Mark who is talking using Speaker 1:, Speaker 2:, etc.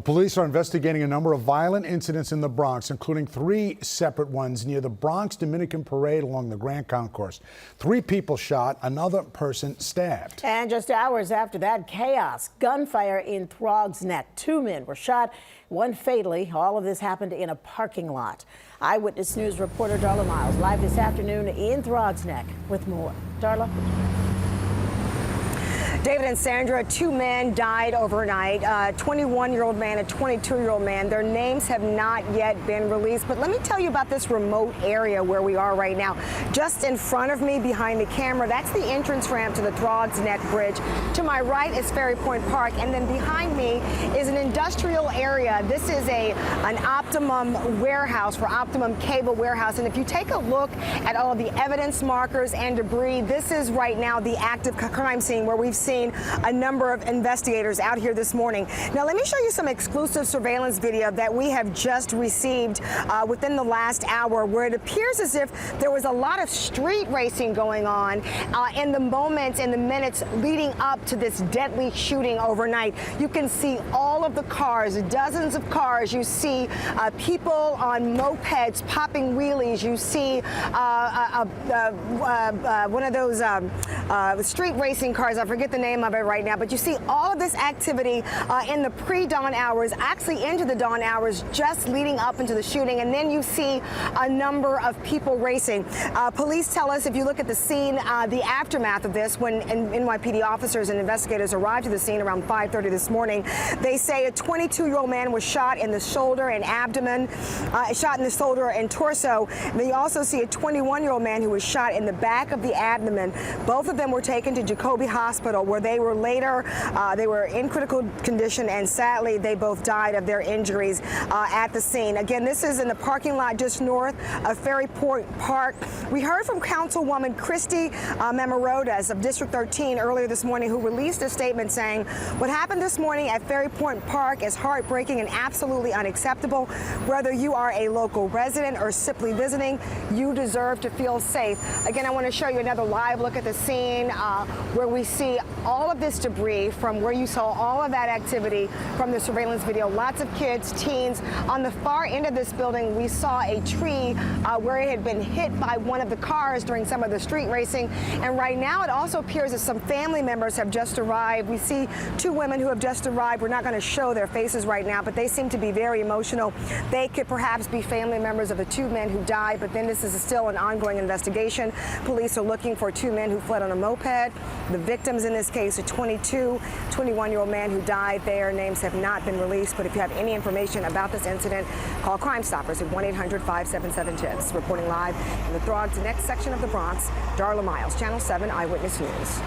Speaker 1: Police are investigating a number of violent incidents in the Bronx, including 3 separate ones near the Bronx Dominican Parade along the Grand Concourse. 3 people shot, another person stabbed.
Speaker 2: And just hours after that, chaos, gunfire in Throggs Neck. 2 men were shot, 1 fatally. All of this happened in a parking lot. Eyewitness News reporter Darla Miles live this afternoon in Throggs Neck with more. Darla?
Speaker 3: David and Sandra, 2 men died overnight, a 21-year-old man, a 22-year-old man. Their names have not yet been released. But let me tell you about this remote area where we are right now. Just in front of me, behind the camera, that's the entrance ramp to the Throggs Neck Bridge. To my right is Ferry Point Park, and then behind me is an industrial area. This is an Optimum warehouse for Optimum Cable Warehouse. And if you take a look at all of the evidence markers and debris, this is right now the active crime scene where we've seen a number of investigators out here this morning. Now, let me show you some exclusive surveillance video that we have just received within the last hour, where it appears as if there was a lot of street racing going on in the moments, in the minutes leading up to this deadly shooting overnight. You can see all of the cars, dozens of cars. You see people on mopeds popping wheelies. You see one of those street racing cars. I forget the name of it right now, but you see all of this activity in the pre-dawn hours, actually into the dawn hours, just leading up into the shooting. And then you see a number of people racing. Police tell us, if you look at the scene, the aftermath of this, when NYPD officers and investigators arrived to the scene around 5:30 this morning, they say a 22-year-old man was shot in the shoulder and abdomen, shot in the shoulder and torso. And they also see a 21-year-old man who was shot in the back of the abdomen. Both of them were taken to Jacoby Hospital, where they were later, they were in critical condition, and sadly, they both died of their injuries at the scene. Again, this is in the parking lot just north of Ferry Point Park. We heard from Councilwoman Christy Memorotas of District 13 earlier this morning, who released a statement saying, "What happened this morning at Ferry Point Park is heartbreaking and absolutely unacceptable. Whether you are a local resident or simply visiting, you deserve to feel safe." Again, I want to show you another live look at the scene where we see all of this debris from where you saw all of that activity from the surveillance video. Lots of kids, teens. On the far end of this building, we saw a tree where it had been hit by one of the cars during some of the street racing. And right now, it also appears that some family members have just arrived. We see 2 women who have just arrived. We're not going to show their faces right now, but they seem to be very emotional. They could perhaps be family members of the 2 men who died, but then this is still an ongoing investigation. Police are looking for 2 men who fled on a moped. The victims in this case, a 21-year-old man who died. Their names have not been released, but if you have any information about this incident, call Crime Stoppers at 1-800-577-TIPS. Reporting live in the Throggs Neck section of the Bronx, Darla Miles, Channel 7 Eyewitness News.